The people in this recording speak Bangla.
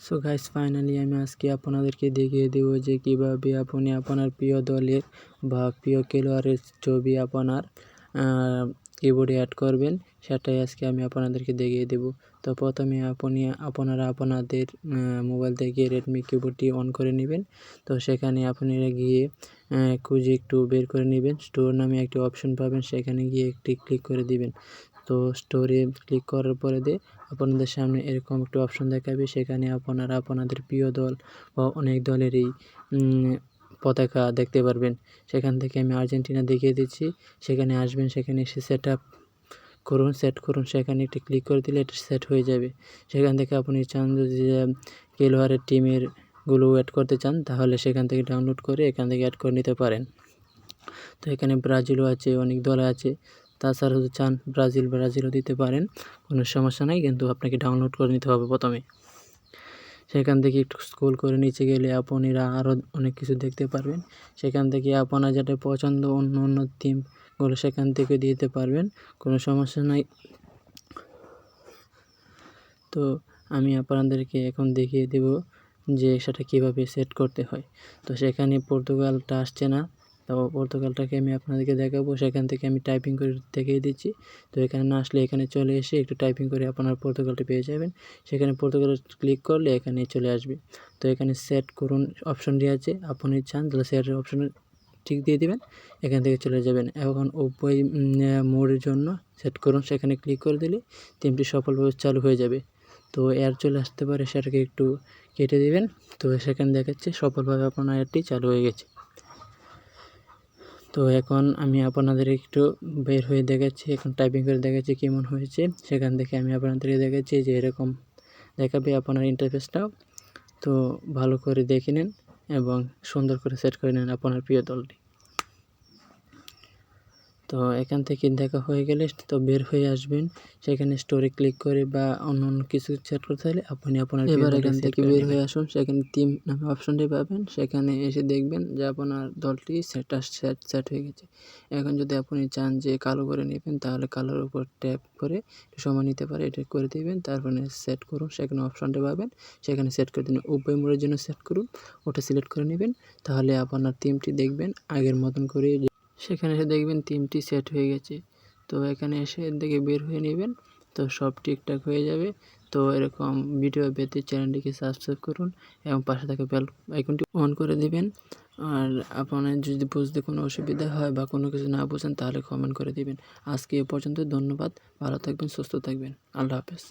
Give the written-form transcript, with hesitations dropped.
সো গাইস, ফাইনালি আমি আজকে আপনাদেরকে দেখিয়ে দেবো যে কীভাবে আপনি আপনার প্রিয় দলের বা প্রিয় খেলোয়াড়ের ছবি আপনার কিবোর্ডে অ্যাড করবেন, সেটাই আজকে আমি আপনাদেরকে দেখিয়ে দেবো। তো প্রথমে আপনারা আপনাদের মোবাইল থেকে রেডমি কিবোর্ডটি অন করে নেবেন। তো সেখানে আপনারা গিয়ে খুঁজে একটু বের করে নেবেন। স্টোর নামে একটি অপশন পাবেন, সেখানে গিয়ে একটি ক্লিক করে দিবেন। তো স্টোরে ক্লিক করার পরে আপনাদের সামনে এরকম একটা অপশন দেখাবে, সেখানে আপনারা আপনাদের প্রিয় দল বা অনেক দলেরই পতাকা দেখতে পারবেন। সেখান থেকে আমি আর্জেন্টিনা দেখিয়ে দিচ্ছি। সেখানে আসবেন, সেখানে এসে সেট করুন, সেখানে একটি ক্লিক করে দিলে এটা সেট হয়ে যাবে। সেখান থেকে আপনি চান যদি খেলোয়াড়ের টিমের গুলো অ্যাড করতে চান, তাহলে সেখান থেকে ডাউনলোড করে এখান থেকে অ্যাড করে নিতে পারেন। তো এখানে ব্রাজিলও আছে, অনেক দল আছে। তাছাড়া যদি চান ব্রাজিলও দিতে পারেন, কোনো সমস্যা নাই, কিন্তু আপনাকে ডাউনলোড করে নিতে হবে প্রথমে। সেখান থেকে একটু স্ক্রল করে নিচে গেলে আপনারা আরও অনেক কিছু দেখতে পারবেন। সেখান থেকে আপনার যেটা পছন্দ অন্য থিমগুলো সেখান থেকে দিতে পারবেন, কোনো সমস্যা নাই। তো আমি আপনাদেরকে এখন দেখিয়ে দেব যে সেটা কীভাবে সেট করতে হয়। তো সেখানে পর্তুগালটা আসছে না, তো পর্তুগালটাকে আমি আপনাদেরকে দেখাবো। সেখান থেকে আমি টাইপিং করে দেখিয়ে দিচ্ছি। তো এখানে না আসলে এখানে চলে এসে একটু টাইপিং করে আপনার পর্তুগালটা পেয়ে যাবেন। সেখানে পর্তুগাল ক্লিক করলে এখানে চলে আসবে। তো এখানে সেট করুন অপশনটি আছে, আপনি চান তাহলে সেটের অপশনে ঠিক দিয়ে দিবেন, এখান থেকে চলে যাবেন। এখন উভয় মোডের জন্য সেট করুন, সেখানে ক্লিক করে দিলে থিমটি সফলভাবে চালু হয়ে যাবে। তো এর চলে আসতে পারে, সেটাকে একটু কেটে দিবেন। তো সেখানে দেখাচ্ছে সফলভাবে আপনার এয়ারটি চালু হয়ে গেছে। তো এখন আমি আপনাদের একটু বের হয়ে দেখাচ্ছি, এখন টাইপিং করে দেখাচ্ছি কেমন হয়েছে। সেখান থেকে আমি আপনাদেরকে দেখাচ্ছি যে এরকম দেখাবে আপনার ইন্টারফেসটাও। তো ভালো করে দেখে নিন এবং সুন্দর করে সেট করে নিন আপনার প্রিয় দলটি। তো এখান থেকে দেখা হয়ে গেলে তো বের হয়ে আসবেন, সেখানে স্টোরে ক্লিক করে বা অন্য কিছু সেট করতে হলে আপনি আপনার এবার এখান থেকে বের হয়ে আসুন। সেখানে টিম নামে অপশনটি পাবেন, সেখানে এসে দেখবেন যে আপনার দলটি সেট হয়ে গেছে। এখন যদি আপনি চান যে কালো করে নেবেন, তাহলে কালোর উপর ট্যাপ করে সময় নিতে পারে, এটা করে দেবেন। তারপরে সেট করুন, সেখানে অপশনটি পাবেন, সেখানে সেট করে দিন। উভয় মোডের জন্য সেট করুন, ওটা সিলেক্ট করে নেবেন। তাহলে আপনার টিমটি দেখবেন আগের মতন করে, সেখানে এসে দেখবেন টিমটি সেট হয়ে গেছে। তো এখানে এসে এর থেকে বের হয়ে নেবেন, তো সব ঠিকঠাক হয়ে যাবে। তো এরকম ভিডিও পেতে চ্যানেলটিকে সাবস্ক্রাইব করুন এবং পাশে থাকা বেল আইকনটি অন করে দিবেন। আর আপনার যদি বুঝতে কোনো অসুবিধা হয় বা কোনো কিছু না বুঝেন, তাহলে কমেন্ট করে দিবেন। আজকে এ পর্যন্ত, ধন্যবাদ। ভালো থাকবেন, সুস্থ থাকবেন। আল্লাহ হাফেজ।